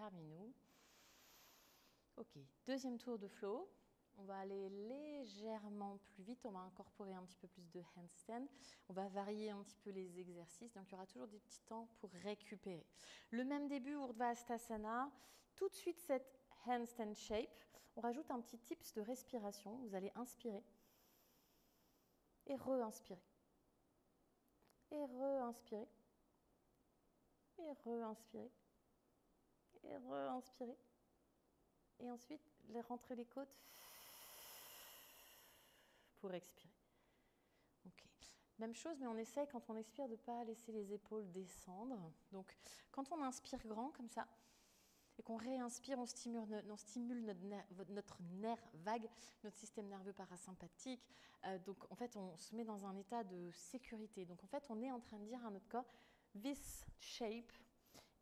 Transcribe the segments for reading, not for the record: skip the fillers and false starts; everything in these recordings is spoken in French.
parmi nous. Ok, deuxième tour de flow. On va aller légèrement plus vite, on va incorporer un petit peu plus de handstand. On va varier un petit peu les exercices, donc il y aura toujours des petits temps pour récupérer. Le même début, Urdhva Hastasana. Tout de suite, cette handstand shape. On rajoute un petit tips de respiration. Vous allez inspirer et re-inspirer. Et re-inspirer. Et re-inspirer. Et re-inspirer. Et ensuite, rentrer les côtes pour expirer. Ok. Même chose, mais on essaie quand on expire de ne pas laisser les épaules descendre. Donc, quand on inspire grand comme ça et qu'on réinspire, on stimule notre nerf vague, notre système nerveux parasympathique. Donc, en fait, on se met dans un état de sécurité. Donc, en fait, on est en train de dire à notre corps, this shape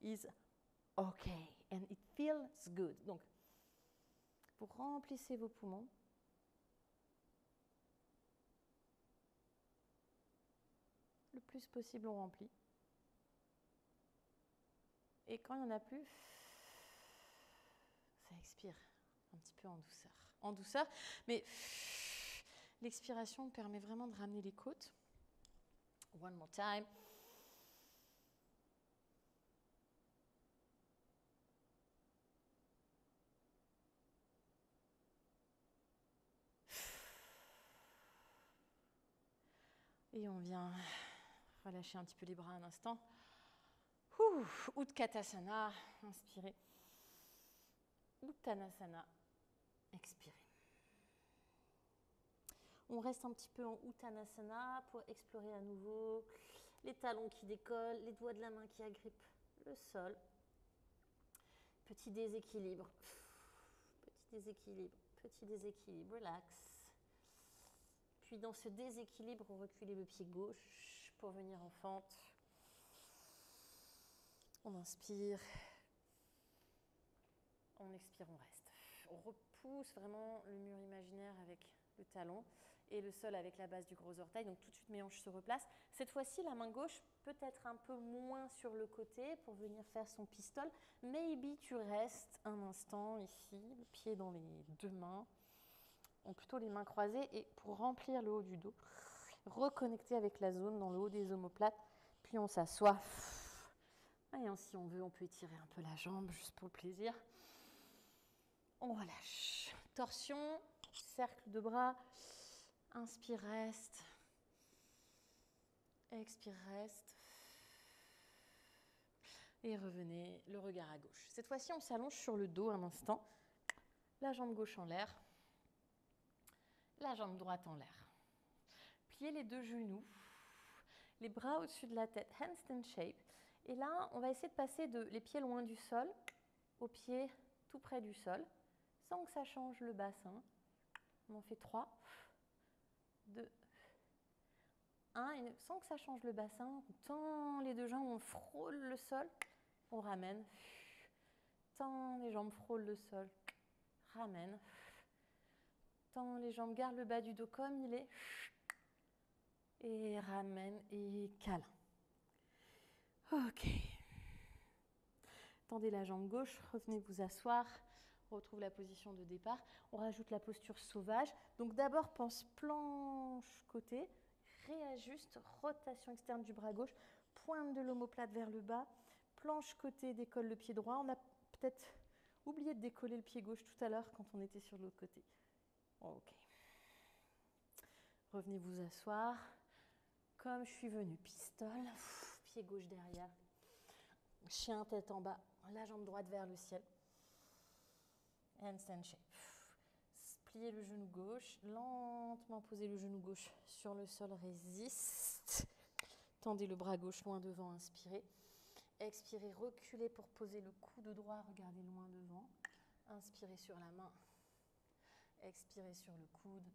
is okay and it feels good. Donc, vous remplissez vos poumons. Le plus possible, on remplit. Et quand il n'y en a plus, ça expire un petit peu en douceur. En douceur, mais l'expiration permet vraiment de ramener les côtes. One more time. Et on vient relâcher un petit peu les bras un instant. Utkatasana, inspirez. Uttanasana, expirez. On reste un petit peu en Uttanasana pour explorer à nouveau les talons qui décollent, les doigts de la main qui agrippent le sol. Petit déséquilibre. Petit déséquilibre. Petit déséquilibre. Relax. Puis dans ce déséquilibre, on recule le pied gauche pour venir en fente. On inspire. On expire, on reste. On repousse vraiment le mur imaginaire avec le talon et le sol avec la base du gros orteil. Donc tout de suite, mes hanches se replacent. Cette fois-ci, la main gauche peut être un peu moins sur le côté pour venir faire son pistol. Maybe tu restes un instant ici, le pied dans les deux mains. Ou plutôt les mains croisées et pour remplir le haut du dos, reconnecter avec la zone dans le haut des omoplates, puis on s'assoit. Et si on veut, on peut étirer un peu la jambe juste pour le plaisir. On relâche. Torsion, cercle de bras, inspire, reste. Expire, reste. Et revenez, le regard à gauche. Cette fois-ci, on s'allonge sur le dos un instant. La jambe gauche en l'air. La jambe droite en l'air. Pliez les deux genoux, les bras au-dessus de la tête, handstand shape. Et là, on va essayer de passer les pieds loin du sol aux pieds tout près du sol, sans que ça change le bassin. On en fait 3, 2, 1. Et sans que ça change le bassin, on tend les deux jambes, on frôle le sol, on ramène. Tend les jambes, frôle le sol, ramène. Tend les jambes, garde le bas du dos comme il est. Et ramène et câlin. Ok. Tendez la jambe gauche, revenez vous asseoir. On retrouve la position de départ. On rajoute la posture sauvage. Donc d'abord, pense planche côté. Réajuste, rotation externe du bras gauche. Pointe de l'omoplate vers le bas. Planche côté, décolle le pied droit. On a peut-être oublié de décoller le pied gauche tout à l'heure quand on était sur l'autre côté. Ok. Revenez vous asseoir. Comme je suis venue, pistole, pied gauche derrière, chien tête en bas, la jambe droite vers le ciel, handstand shape. Pliez le genou gauche, lentement posez le genou gauche sur le sol, résiste. Tendez le bras gauche loin devant, inspirez. Expirez, reculez pour poser le coude droit, regardez loin devant. Inspirez sur la main, expirez sur le coude.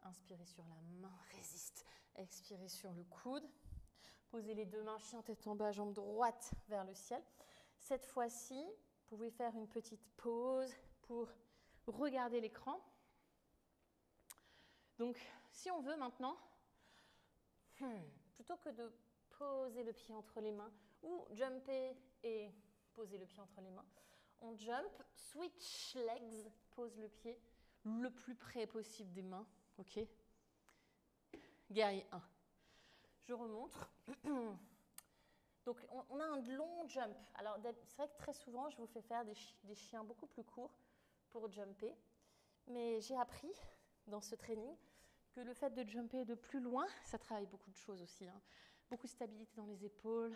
Inspirez sur la main, résiste. Expirez sur le coude. Posez les deux mains, chien tête en bas, jambe droite vers le ciel. Cette fois-ci, vous pouvez faire une petite pause pour regarder l'écran. Donc, si on veut maintenant, plutôt que de poser le pied entre les mains ou jumper et posez le pied entre les mains. On jump, switch legs, pose le pied le plus près possible des mains. Ok. Guerrier 1. Je remonte. Donc, on a un long jump. Alors, c'est vrai que très souvent, je vous fais faire des chiens beaucoup plus courts pour jumper. Mais j'ai appris dans ce training que le fait de jumper de plus loin, ça travaille beaucoup de choses aussi. Hein. Beaucoup de stabilité dans les épaules,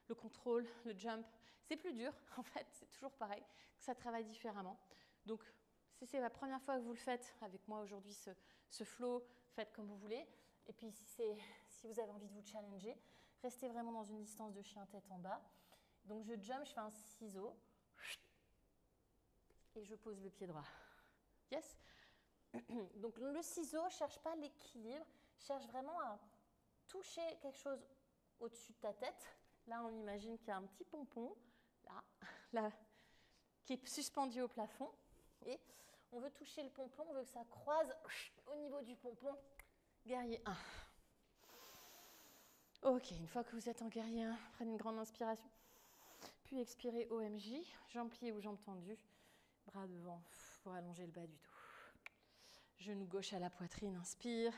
le contrôle, le jump. C'est plus dur, en fait, c'est toujours pareil, que ça travaille différemment. Donc, si c'est la première fois que vous le faites avec moi aujourd'hui, ce flow, faites comme vous voulez. Et puis, si vous avez envie de vous challenger, restez vraiment dans une distance de chien tête en bas. Donc, je jump, je fais un ciseau. Et je pose le pied droit. Yes? Donc, le ciseau, ne cherche pas l'équilibre. Cherche vraiment à toucher quelque chose au-dessus de ta tête. Là, on imagine qu'il y a un petit pompon, là, qui est suspendu au plafond. Et on veut toucher le pompon, on veut que ça croise au niveau du pompon. Guerrier 1. Ok, une fois que vous êtes en guerrier 1, prenez une grande inspiration. Puis expirez OMJ, jambes pliées ou jambes tendues. Bras devant pour allonger le bas du dos. Genou gauche à la poitrine, inspire.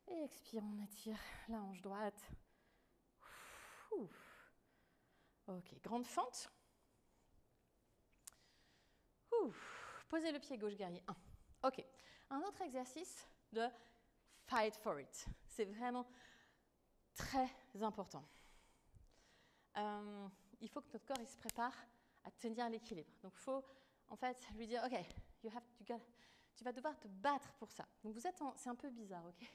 Et expire, on étire la hanche droite. Ok, grande fente. Posez le pied gauche, guerrier 1. Ok, un autre exercice de fight for it. C'est vraiment très important. Il faut que notre corps il se prépare à tenir l'équilibre. Donc, il faut en fait lui dire, ok, tu vas devoir te battre pour ça. Donc, c'est un peu bizarre, ok.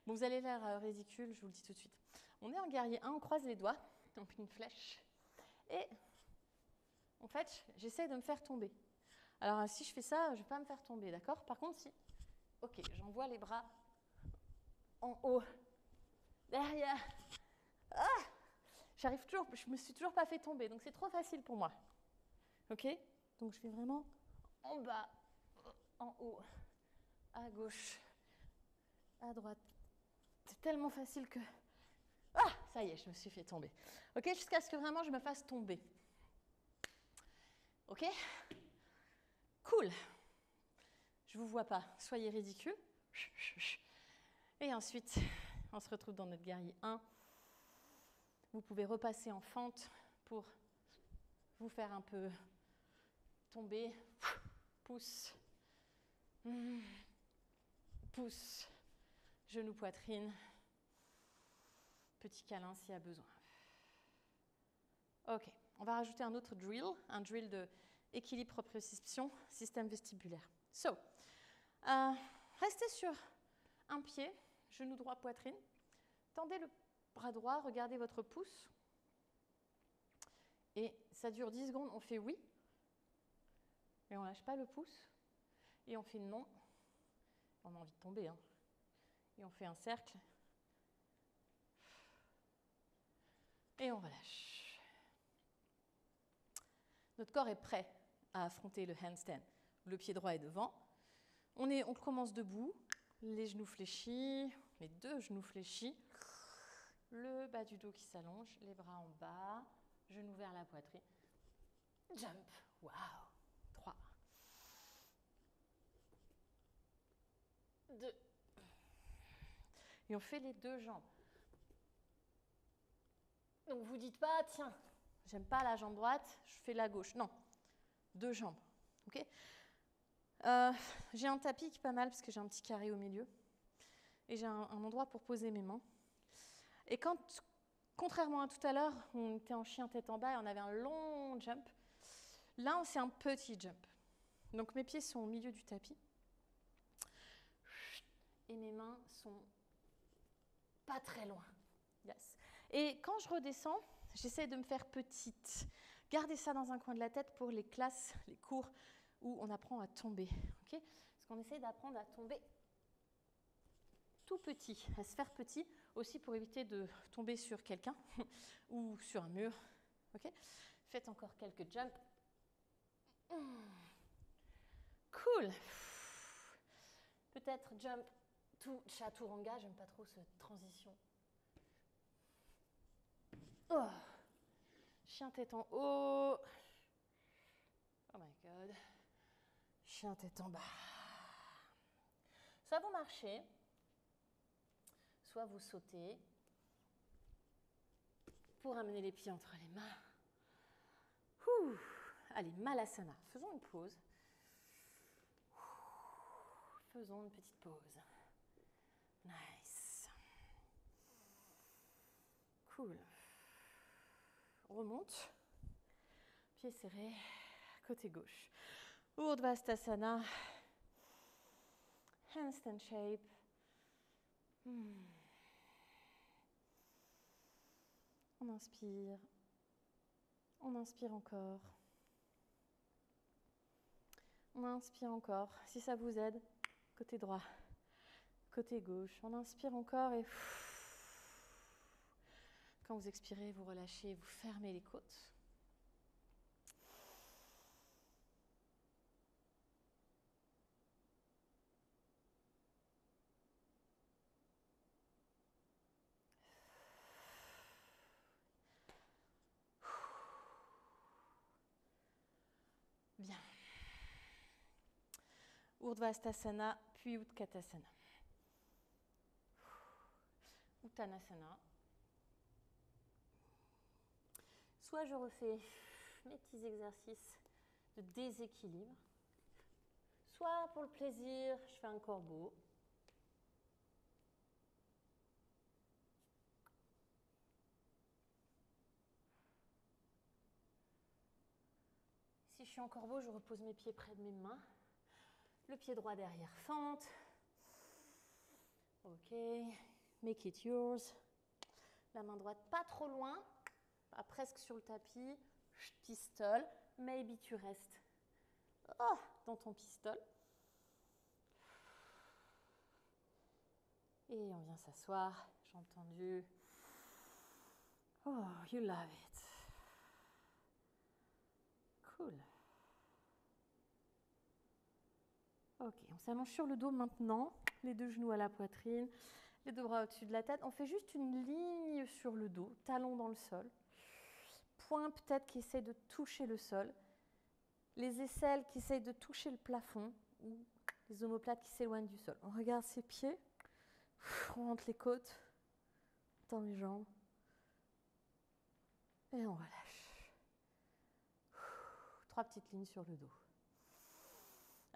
Bon, vous allez l'air ridicule, je vous le dis tout de suite. On est en guerrier 1, on croise les doigts, donc une flèche. Et en fait, j'essaie de me faire tomber. Alors, si je fais ça, je ne vais pas me faire tomber, d'accord? Par contre, si, ok, j'envoie les bras en haut, derrière. Je me suis toujours pas fait tomber, donc c'est trop facile pour moi. Ok? Donc, je vais vraiment en bas, en haut, à gauche, à droite. C'est tellement facile que... ça y est, je me suis fait tomber. Ok? Jusqu'à ce que vraiment je me fasse tomber. Ok? Cool. Je ne vous vois pas. Soyez ridicule. Et ensuite, on se retrouve dans notre guerrier 1. Vous pouvez repasser en fente pour vous faire un peu tomber. Pouce. Pouce. Genou, poitrine. Petit câlin s'il y a besoin. Ok, on va rajouter un autre drill, un drill de équilibre, proprioception, système vestibulaire. So, restez sur un pied, genou droit, poitrine. Tendez le bras droit, regardez votre pouce. Et ça dure 10 secondes, on fait oui. Et on ne lâche pas le pouce. Et on fait non. On a envie de tomber, hein. Et on fait un cercle. Et on relâche. Notre corps est prêt à affronter le handstand. Le pied droit est devant. On commence debout, les genoux fléchis, les deux genoux fléchis. Le bas du dos qui s'allonge, les bras en bas, genoux vers la poitrine. Jump. Wow. 3. 2. Et on fait les deux jambes. Donc vous dites pas, tiens, j'aime pas la jambe droite, je fais la gauche. Non, deux jambes. Ok. J'ai un tapis qui est pas mal parce que j'ai un petit carré au milieu. Et j'ai un endroit pour poser mes mains. Et contrairement à tout à l'heure, on était en chien tête en bas et on avait un long jump. Là, c'est un petit jump. Donc mes pieds sont au milieu du tapis. Et mes mains sont pas très loin. Yes. Et quand je redescends, j'essaie de me faire petite. Gardez ça dans un coin de la tête pour les classes, les cours où on apprend à tomber. Okay? Parce qu'on essaie d'apprendre à tomber tout petit, à se faire petit, aussi pour éviter de tomber sur quelqu'un ou sur un mur. Okay? Faites encore quelques jumps. Cool. Peut-être jump to chaturanga, j'aime pas trop cette transition. Chien tête en haut. Oh my God. Chien tête en bas. Soit vous marchez, soit vous sautez pour amener les pieds entre les mains. Ouh. Allez, Malasana. Faisons une pause. Faisons une petite pause. Nice. Cool. On remonte. Pieds serrés. Côté gauche. Urdhvastasana. Handstand shape. On inspire. On inspire encore. On inspire encore. Si ça vous aide, côté droit, côté gauche. On inspire encore et quand vous expirez, vous relâchez, vous fermez les côtes. Bien. Urdhvastasana, puis Utkatasana. Uttanasana. Soit je refais mes petits exercices de déséquilibre, soit pour le plaisir, je fais un corbeau. Si je suis en corbeau, je repose mes pieds près de mes mains. Le pied droit derrière fente. Ok, make it yours. La main droite pas trop loin, pas presque sur le tapis. Pistole, maybe tu restes dans ton pistole. Et on vient s'asseoir, jambes tendues. Oh, you love it. Cool. Ok, on s'allonge sur le dos maintenant, les deux genoux à la poitrine, les deux bras au-dessus de la tête. On fait juste une ligne sur le dos, talon dans le sol. Poing peut-être qui essaye de toucher le sol. Les aisselles qui essayent de toucher le plafond ou les omoplates qui s'éloignent du sol. On regarde ses pieds, on rentre les côtes, on tend les jambes et on relâche. 3 petites lignes sur le dos.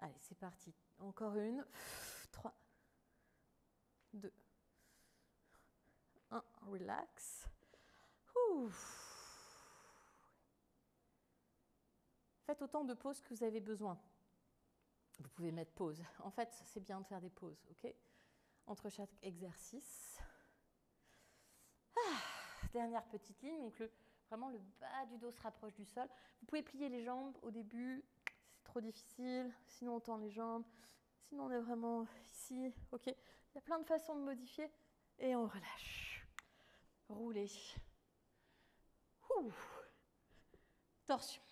Allez, c'est parti. Encore une. 3, 2, 1. Relax. Faites autant de pauses que vous avez besoin. Vous pouvez mettre pause. En fait, c'est bien de faire des pauses, ok? Entre chaque exercice. Dernière petite ligne. Donc, vraiment, le bas du dos se rapproche du sol. Vous pouvez plier les jambes au début. C'est trop difficile. Sinon, on tend les jambes. Sinon, on est vraiment ici. Ok? Il y a plein de façons de modifier. Et on relâche. Roulez. Torsion.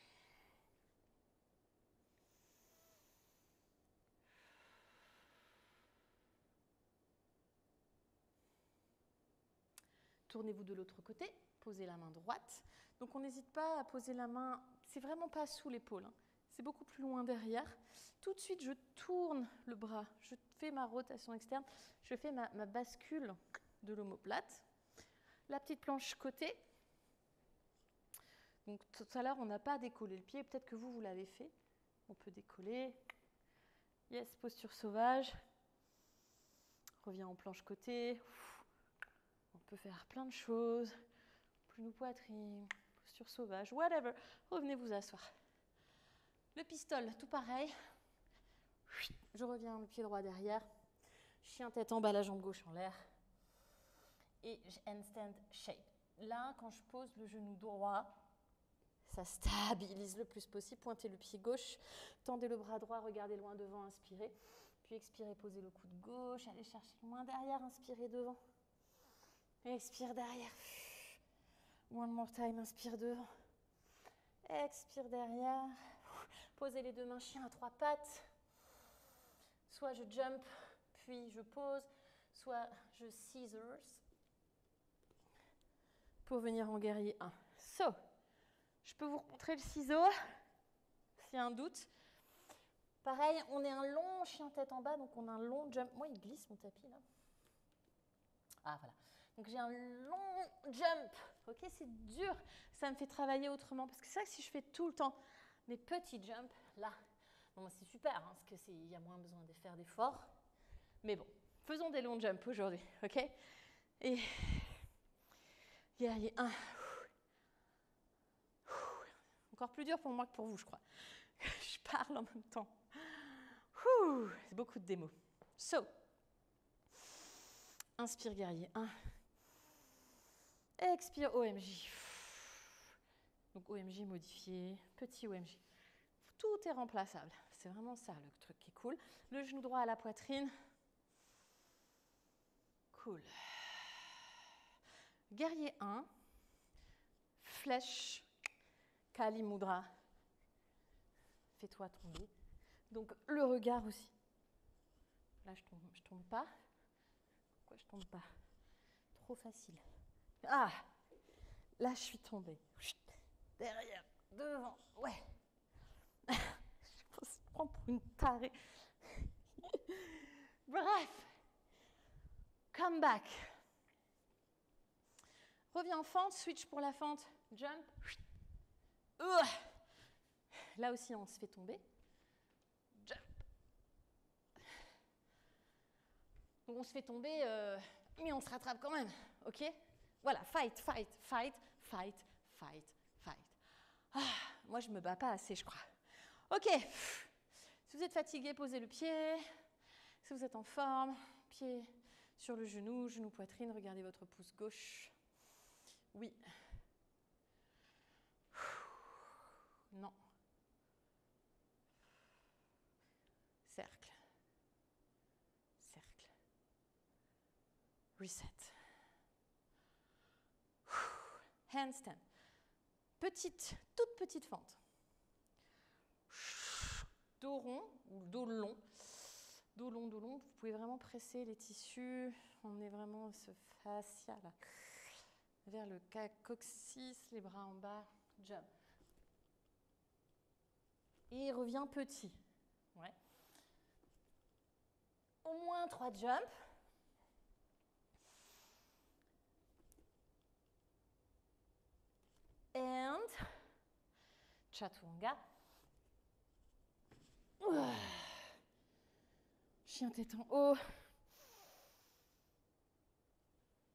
Tournez-vous de l'autre côté, posez la main droite. Donc on n'hésite pas à poser la main, c'est vraiment pas sous l'épaule, hein. C'est beaucoup plus loin derrière. Tout de suite, je tourne le bras, je fais ma rotation externe, je fais ma bascule de l'omoplate. La petite planche côté. Donc tout à l'heure, on n'a pas décollé le pied, peut-être que vous l'avez fait. On peut décoller. Yes, posture sauvage. Reviens en planche côté. On peut faire plein de choses. Genou poitrine, posture sauvage, whatever. Revenez vous asseoir. Le pistole, tout pareil. Je reviens le pied droit derrière. Chien tête en bas, la jambe gauche en l'air. Et handstand shape. Là, quand je pose le genou droit, ça stabilise le plus possible. Pointez le pied gauche, tendez le bras droit, regardez loin devant, inspirez. Puis expirez, posez le coude gauche, allez chercher loin derrière, inspirez devant. Expire derrière. One more time, inspire devant. Expire derrière. Posez les deux mains, chien à 3 pattes. Soit je jump, puis je pose, soit je scissors pour venir en guerrier 1. So, Je peux vous montrer le ciseau, s'il y a un doute. Pareil, on est un long chien tête en bas, donc on a un long jump. Moi, il glisse mon tapis, là. Ah, voilà. Donc j'ai un long jump. Ok, c'est dur. Ça me fait travailler autrement. Parce que c'est vrai que si je fais tout le temps mes petits jumps, là, bon, c'est super, hein, parce qu'il y a moins besoin de faire d'efforts. Mais bon, faisons des longs jumps aujourd'hui, ok? Et guerrier 1. Encore plus dur pour moi que pour vous, je crois. Je parle en même temps. C'est beaucoup de démos. So, inspire guerrier 1. Expire OMJ. Donc OMJ modifié, petit OMJ. Tout est remplaçable. C'est vraiment ça le truc qui est cool. Le genou droit à la poitrine. Cool. Guerrier 1. Flèche. Kali Mudra. Fais-toi tomber. Donc le regard aussi. Là je tombe pas. Pourquoi je tombe pas? Trop facile. Ah, là je suis tombée. Derrière, devant, ouais. Je me prends pour une tarée. Bref. Come back. Reviens en fente, switch pour la fente, jump. Là aussi, on se fait tomber. Jump. Donc on se fait tomber, mais on se rattrape quand même, ok? Voilà, fight, fight, fight, fight, fight, fight. Ah, moi, je ne me bats pas assez, je crois. Ok. Si vous êtes fatigué, posez le pied. Si vous êtes en forme, pied sur le genou, genou poitrine, regardez votre pouce gauche. Oui. Non. Cercle. Cercle. Reset. Handstand. Petite, toute petite fente. Dos rond ou dos long. Dos long, dos long. Vous pouvez vraiment presser les tissus. On est vraiment ce fascia là. Vers le coccyx, les bras en bas. Jump. Et revient petit. Ouais. Au moins 3 jumps. And chaturanga. Chien tête en haut.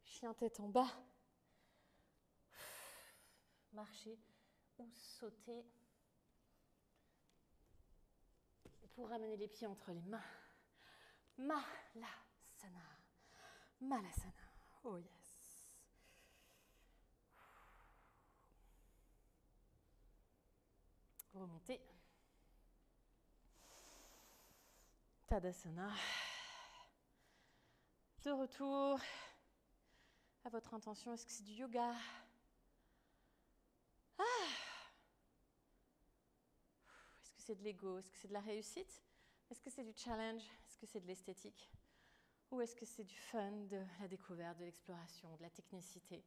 Chien tête en bas. Marcher ou sauter. Pour ramener les pieds entre les mains. Malasana. Malasana. Oh yes. Remonter. Tadasana. De retour à votre intention. Est-ce que c'est du yoga? Est-ce que c'est de l'ego? Est-ce que c'est de la réussite? Est-ce que c'est du challenge? Est-ce que c'est de l'esthétique? Ou est-ce que c'est du fun, de la découverte, de l'exploration, de la technicité?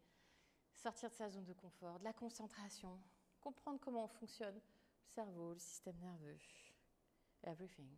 Sortir de sa zone de confort, de la concentration, comprendre comment on fonctionne, le cerveau, le système nerveux, everything.